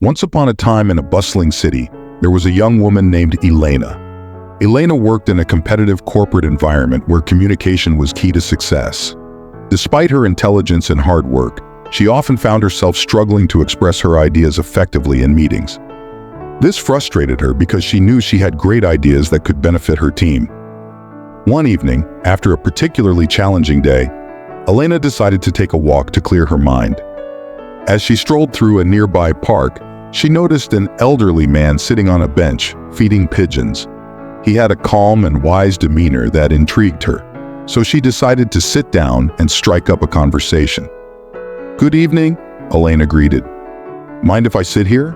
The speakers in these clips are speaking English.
Once upon a time in a bustling city, there was a young woman named Elena. Elena worked in a competitive corporate environment where communication was key to success. Despite her intelligence and hard work, she often found herself struggling to express her ideas effectively in meetings. This frustrated her because she knew she had great ideas that could benefit her team. One evening, after a particularly challenging day, Elena decided to take a walk to clear her mind. As she strolled through a nearby park, she noticed an elderly man sitting on a bench, feeding pigeons. He had a calm and wise demeanor that intrigued her, so she decided to sit down and strike up a conversation. "Good evening," Elena greeted. "Mind if I sit here?"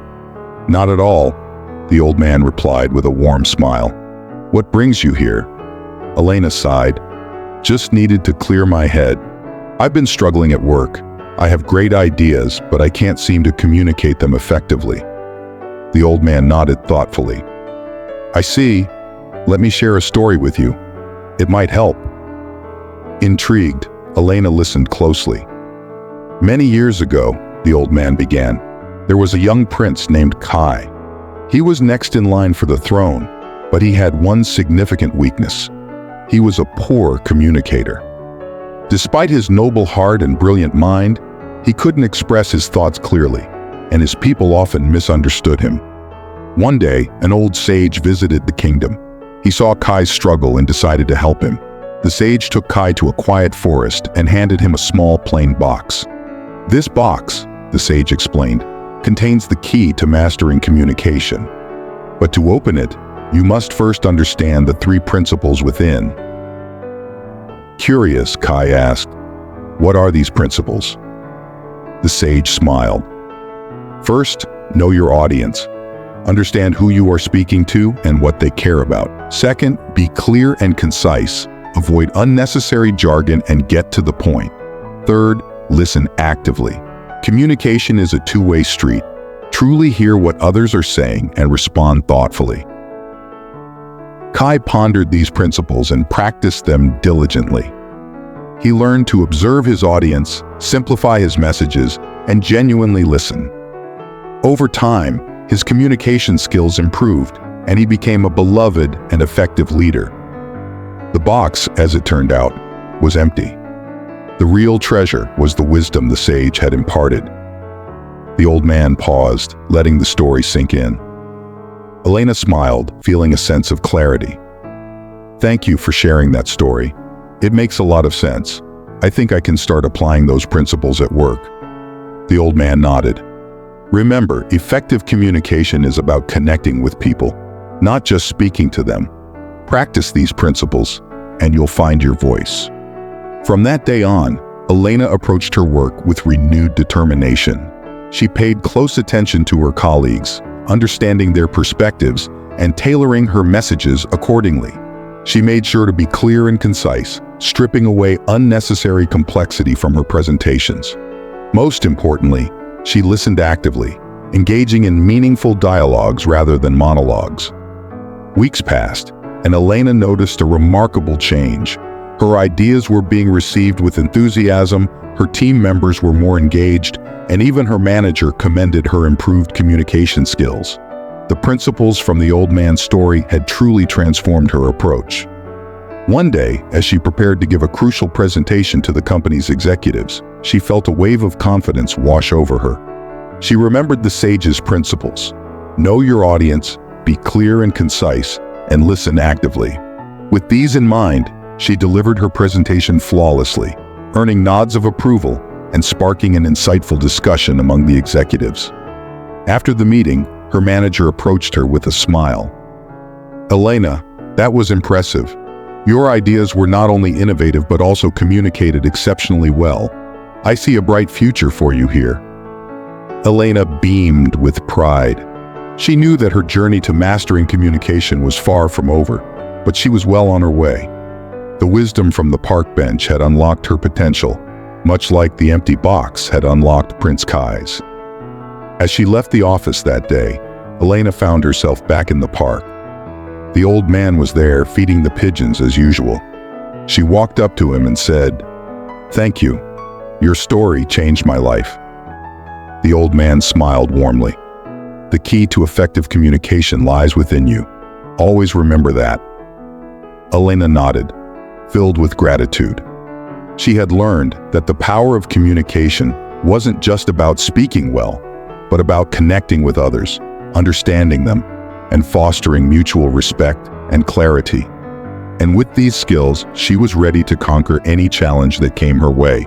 "Not at all," the old man replied with a warm smile. "What brings you here?" Elena sighed. "Just needed to clear my head. I've been struggling at work. I have great ideas, but I can't seem to communicate them effectively." The old man nodded thoughtfully. "I see. Let me share a story with you. It might help." Intrigued, Elena listened closely. "Many years ago," the old man began, "there was a young prince named Kai. He was next in line for the throne, but he had one significant weakness. He was a poor communicator. Despite his noble heart and brilliant mind, he couldn't express his thoughts clearly, and his people often misunderstood him. One day, an old sage visited the kingdom. He saw Kai's struggle and decided to help him. The sage took Kai to a quiet forest and handed him a small plain box. "This box," the sage explained, "contains the key to mastering communication. But to open it, you must first understand the 3 principles within." Curious, Kai asked, "What are these principles?" The sage smiled. "First, know your audience. Understand who you are speaking to and what they care about. Second, be clear and concise. Avoid unnecessary jargon and get to the point. Third, listen actively. Communication is a two-way street. Truly hear what others are saying and respond thoughtfully." Kai pondered these principles and practiced them diligently. He learned to observe his audience, simplify his messages, and genuinely listen. Over time, his communication skills improved, and he became a beloved and effective leader. The box, as it turned out, was empty. The real treasure was the wisdom the sage had imparted. The old man paused, letting the story sink in. Elena smiled, feeling a sense of clarity. "Thank you for sharing that story. It makes a lot of sense. I think I can start applying those principles at work." The old man nodded. Remember, effective communication is about connecting with people, not just speaking to them. Practice these principles, and you'll find your voice. From that day on, Elena approached her work with renewed determination. She paid close attention to her colleagues, understanding their perspectives and tailoring her messages accordingly. She made sure to be clear and concise, stripping away unnecessary complexity from her presentations. Most importantly, she listened actively, engaging in meaningful dialogues rather than monologues. Weeks passed, and Elena noticed a remarkable change. Her ideas were being received with enthusiasm, her team members were more engaged, and even her manager commended her improved communication skills. The principles from the old man's story had truly transformed her approach. One day, as she prepared to give a crucial presentation to the company's executives, she felt a wave of confidence wash over her. She remembered the sage's principles: know your audience, be clear and concise, and listen actively. With these in mind, she delivered her presentation flawlessly, earning nods of approval and sparking an insightful discussion among the executives. After the meeting, her manager approached her with a smile. "Elena, that was impressive. Your ideas were not only innovative but also communicated exceptionally well. I see a bright future for you here." Elena beamed with pride. She knew that her journey to mastering communication was far from over, but she was well on her way. The wisdom from the park bench had unlocked her potential, much like the empty box had unlocked Prince Kai's. As she left the office that day, Elena found herself back in the park. The old man was there, feeding the pigeons as usual. She walked up to him and said, "Thank you. Your story changed my life." The old man smiled warmly. The key to effective communication lies within you. Always remember that. Elena nodded, filled with gratitude. She had learned that the power of communication wasn't just about speaking well, but about connecting with others, understanding them, and fostering mutual respect and clarity. And with these skills, she was ready to conquer any challenge that came her way.